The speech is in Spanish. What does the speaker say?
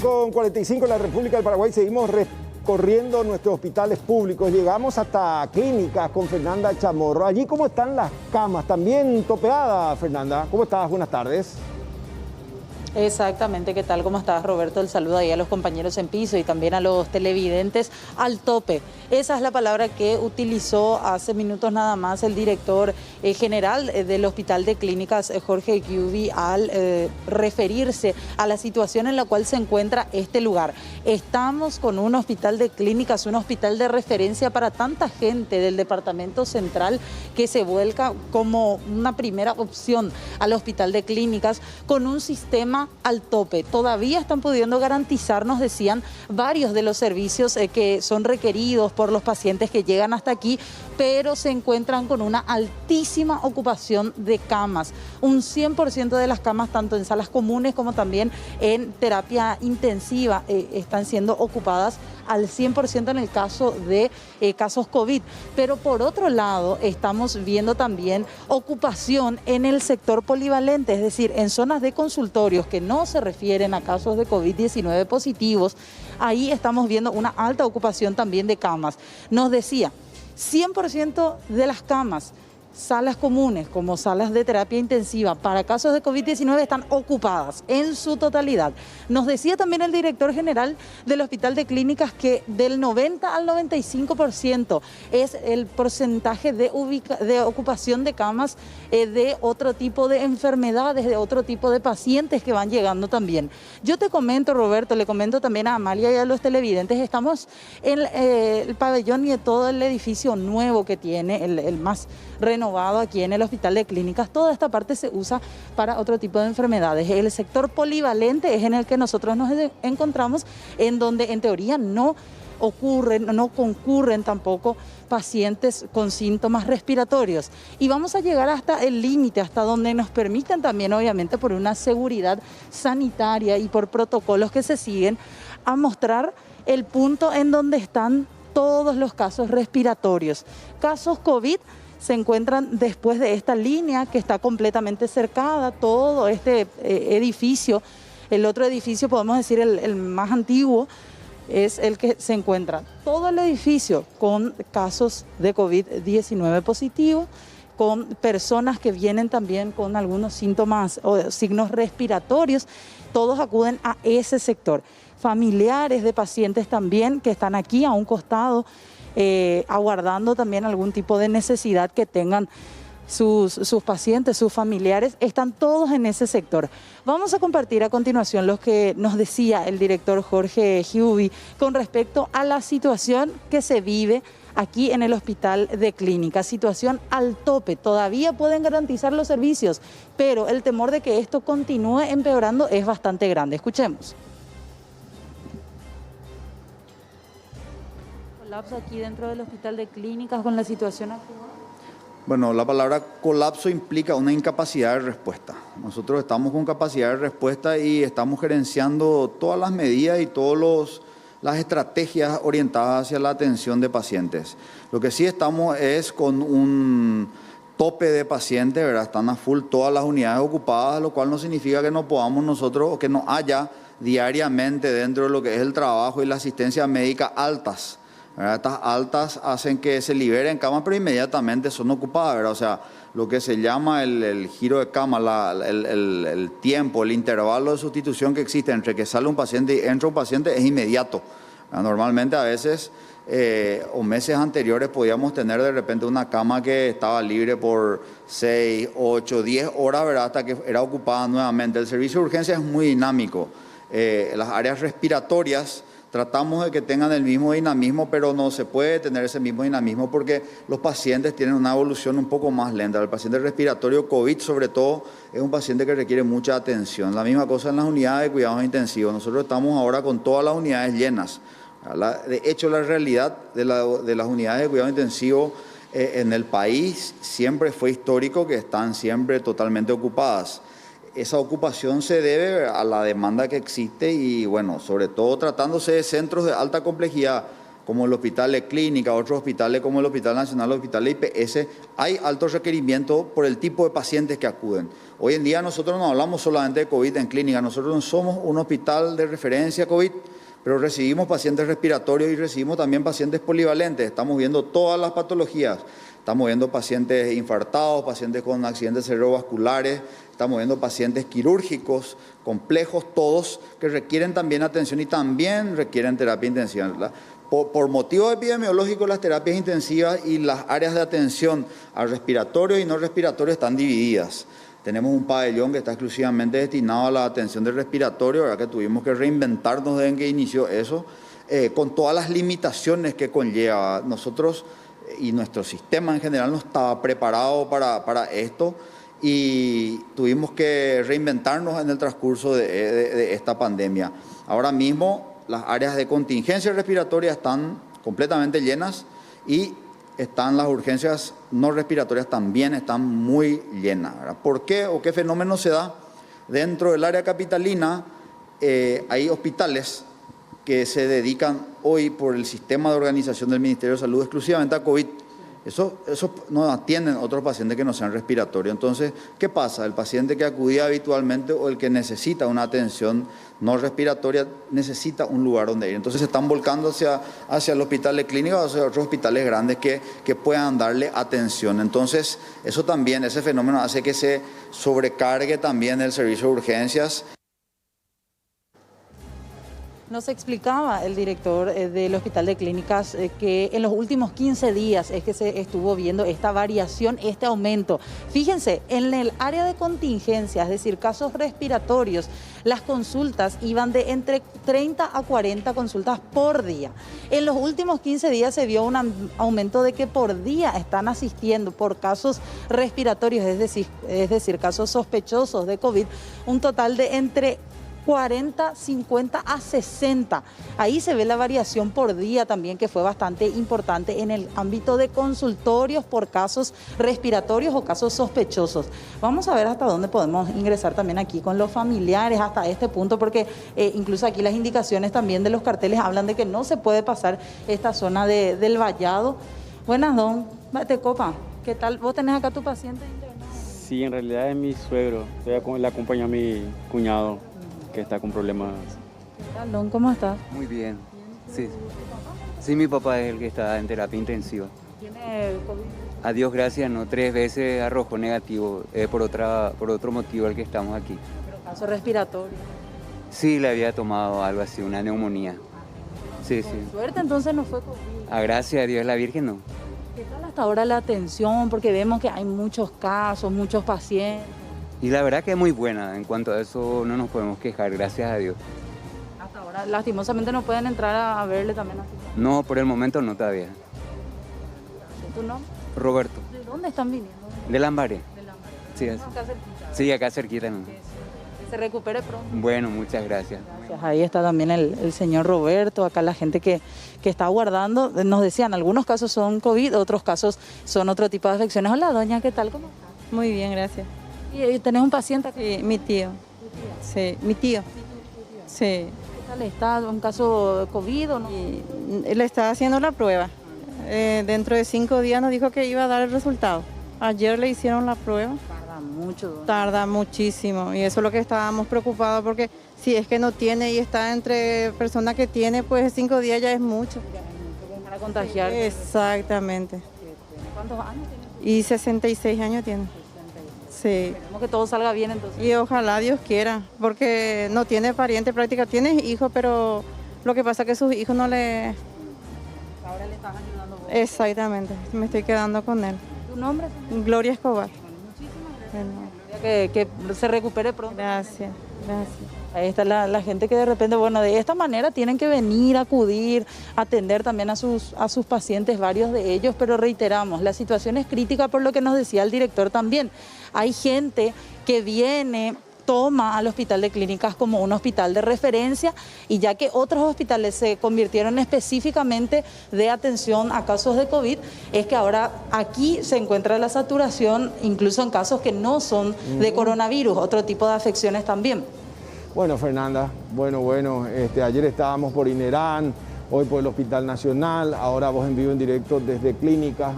7:45 en la República del Paraguay. Seguimos recorriendo nuestros hospitales públicos. Llegamos hasta clínicas con Fernanda Chamorro. Allí, ¿cómo están las camas? También topeadas, Fernanda. ¿Cómo estás? Buenas tardes. Exactamente, ¿qué tal? ¿Cómo estás, Roberto? El saludo ahí a los compañeros en piso y también a los televidentes al tope. Esa es la palabra que utilizó hace minutos nada más el director general del Hospital de Clínicas, Jorge Giubi, al referirse a la situación en la cual se encuentra este lugar. Estamos con un hospital de clínicas, un hospital de referencia para tanta gente del departamento central que se vuelca como una primera opción al hospital de clínicas con un sistema al tope. Todavía están pudiendo garantizar, nos decían, varios de los servicios que son requeridos por los pacientes que llegan hasta aquí, pero se encuentran con una altísima ocupación de camas. Un 100% de las camas, tanto en salas comunes como también en terapia intensiva, están siendo ocupadas al 100% en el caso de casos COVID. Pero por otro lado, estamos viendo también ocupación en el sector polivalente, es decir, en zonas de consultorios que no se refieren a casos de COVID-19 positivos. Ahí estamos viendo una alta ocupación también de camas. Nos decía, 100% de las camas, salas comunes como salas de terapia intensiva para casos de COVID-19 están ocupadas en su totalidad. Nos decía también el director general del Hospital de Clínicas que del 90 al 95% es el porcentaje de ocupación de camas de otro tipo de enfermedades, de otro tipo de pacientes que van llegando también. Yo te comento, Roberto, le comento también a Amalia y a los televidentes, estamos en el pabellón y de todo el edificio nuevo que tiene, el más renovado aquí en el Hospital de Clínicas. Toda esta parte se usa para otro tipo de enfermedades. El sector polivalente es en el que nosotros nos encontramos, en donde en teoría no concurren tampoco pacientes con síntomas respiratorios. Y vamos a llegar hasta el límite, hasta donde nos permitan también, obviamente, por una seguridad sanitaria y por protocolos que se siguen, a mostrar el punto en donde están todos los casos respiratorios. Casos COVID se encuentran después de esta línea que está completamente cercada, todo este edificio. El otro edificio, podemos decir el más antiguo, es el que se encuentra todo el edificio con casos de COVID-19 positivos, con personas que vienen también con algunos síntomas o signos respiratorios. Todos acuden a ese sector. Familiares de pacientes también que están aquí a un costado, aguardando también algún tipo de necesidad que tengan sus pacientes, sus familiares, están todos en ese sector. Vamos a compartir a continuación lo que nos decía el director Jorge Giubi con respecto a la situación que se vive aquí en el Hospital de Clínicas. Situación al tope, todavía pueden garantizar los servicios, pero el temor de que esto continúe empeorando es bastante grande. Escuchemos. Colapso aquí dentro del Hospital de Clínicas con la situación actual. Bueno, la palabra colapso implica una incapacidad de respuesta. Nosotros estamos con capacidad de respuesta y estamos gerenciando todas las medidas y todas las estrategias orientadas hacia la atención de pacientes. Lo que sí estamos es con un tope de pacientes, ¿verdad? Están a full todas las unidades ocupadas, lo cual no significa que no podamos nosotros o que no haya diariamente dentro de lo que es el trabajo y la asistencia médica altas. ¿Verdad? Estas altas hacen que se liberen camas, pero inmediatamente son ocupadas, ¿verdad? O sea, lo que se llama el giro de cama, el tiempo, el intervalo de sustitución que existe entre que sale un paciente y entra un paciente es inmediato. ¿Verdad? Normalmente a veces o meses anteriores podíamos tener de repente una cama que estaba libre por 6, 8, 10 horas, ¿verdad? Hasta que era ocupada nuevamente. El servicio de urgencia es muy dinámico. Las áreas respiratorias tratamos de que tengan el mismo dinamismo, pero no se puede tener ese mismo dinamismo porque los pacientes tienen una evolución un poco más lenta. El paciente respiratorio COVID, sobre todo, es un paciente que requiere mucha atención. La misma cosa en las unidades de cuidados intensivos. Nosotros estamos ahora con todas las unidades llenas. De hecho, la realidad de las unidades de cuidados intensivos en el país siempre fue histórico que están siempre totalmente ocupadas. Esa ocupación se debe a la demanda que existe y, bueno, sobre todo tratándose de centros de alta complejidad. como el Hospital de Clínica, otros hospitales como el Hospital Nacional, el Hospital de IPS, hay alto requerimiento por el tipo de pacientes que acuden. Hoy en día nosotros no hablamos solamente de COVID en clínica, nosotros no somos un hospital de referencia COVID, pero recibimos pacientes respiratorios y recibimos también pacientes polivalentes. Estamos viendo todas las patologías. Estamos viendo pacientes infartados, pacientes con accidentes cerebrovasculares, estamos viendo pacientes quirúrgicos, complejos, todos que requieren también atención y también requieren terapia intensiva, ¿verdad? Por motivos epidemiológicos, las terapias intensivas y las áreas de atención al respiratorio y no respiratorio están divididas. Tenemos un pabellón que está exclusivamente destinado a la atención del respiratorio, ¿verdad? Que tuvimos que reinventarnos desde que inició eso, con todas las limitaciones que conlleva. Nosotros y nuestro sistema en general no estaba preparado para esto y tuvimos que reinventarnos en el transcurso de esta pandemia. Ahora mismo las áreas de contingencia respiratoria están completamente llenas y están las urgencias no respiratorias también están muy llenas, ¿verdad? ¿Por qué o qué fenómeno se da? Dentro del área capitalina hay hospitales que se dedican hoy por el sistema de organización del Ministerio de Salud exclusivamente a COVID. Eso no atienden otros pacientes que no sean respiratorios. Entonces, ¿qué pasa? El paciente que acudía habitualmente o el que necesita una atención no respiratoria necesita un lugar donde ir. Entonces se están volcando hacia el hospital de clínica o hacia otros hospitales grandes que puedan darle atención. Entonces, eso también, ese fenómeno hace que se sobrecargue también el servicio de urgencias. Nos explicaba el director del Hospital de Clínicas que en los últimos 15 días es que se estuvo viendo esta variación, este aumento. Fíjense, en el área de contingencia, es decir, casos respiratorios, las consultas iban de entre 30 a 40 consultas por día. En los últimos 15 días se vio un aumento de que por día están asistiendo por casos respiratorios, es decir, casos sospechosos de COVID, un total de entre 40, 50 a 60. Ahí se ve la variación por día también, que fue bastante importante en el ámbito de consultorios por casos respiratorios o casos sospechosos. Vamos a ver hasta dónde podemos ingresar también aquí con los familiares, hasta este punto, porque incluso aquí las indicaciones también de los carteles hablan de que no se puede pasar esta zona del vallado. Buenas, don Tecopa, ¿qué tal? ¿Vos tenés acá tu paciente internado? Sí, en realidad es mi suegro. Le acompaño a mi cuñado, que está con problemas. ¿Qué tal, don? ¿Cómo estás? Muy bien. Sí. Sí, mi papá es el que está en terapia intensiva. ¿Tiene COVID? A Dios gracias, no, 3 veces arrojó negativo. Por otro motivo el que estamos aquí. ¿Pero caso respiratorio? Sí, le había tomado algo así, una neumonía. Sí, sí. Por suerte entonces no fue COVID. A gracias a Dios la Virgen no. ¿Qué tal hasta ahora la atención? Porque vemos que hay muchos casos, muchos pacientes. Y la verdad que es muy buena, en cuanto a eso no nos podemos quejar, gracias a Dios. Hasta ahora, lastimosamente, no pueden entrar a verle también así. No, por el momento no todavía. ¿Tu nombre? Roberto, ¿De dónde están viniendo? de Lambaré. De la Mar. Sí, Acá cerquita. sí, acá cerquita. ¿No? Que se recupere pronto. Bueno, muchas gracias. Gracias. Ahí está también el señor Roberto, acá la gente que está aguardando. Nos decían, algunos casos son COVID, otros casos son otro tipo de afecciones. Hola, doña, ¿qué tal? ¿Cómo está? Muy bien, gracias. ¿Y tenés un paciente aquí? Sí, mi tío. Sí, mi tío. Sí. ¿Qué tal está? ¿Un caso de COVID o no? Y le estaba haciendo la prueba. Dentro de 5 días nos dijo que iba a dar el resultado. Ayer le hicieron la prueba. Tarda mucho, doña. Tarda muchísimo y eso es lo que estábamos preocupados porque si es que no tiene y está entre personas que tiene, pues 5 días ya es mucho. Para contagiar. Exactamente. ¿Cuántos años tiene? Y 66 años tiene. Sí. Esperemos que todo salga bien entonces. Y ojalá Dios quiera, porque no tiene pariente práctica, tiene hijos, pero lo que pasa es que sus hijos no le... Ahora le estás ayudando vos. Exactamente, me estoy quedando con él. ¿Tu nombre? Gloria Escobar. Muchísimas gracias. Que se recupere pronto. Gracias, gracias. Ahí está la gente que de repente, bueno, de esta manera tienen que venir, acudir, atender también a sus pacientes, varios de ellos, pero reiteramos, la situación es crítica por lo que nos decía el director también. Hay gente que viene, toma al Hospital de Clínicas como un hospital de referencia y ya que otros hospitales se convirtieron específicamente de atención a casos de COVID, es que ahora aquí se encuentra la saturación, incluso en casos que no son de coronavirus, otro tipo de afecciones también. Bueno, Fernanda, bueno, ayer estábamos por Inerán, hoy por el Hospital Nacional, ahora vos en vivo en directo desde clínicas.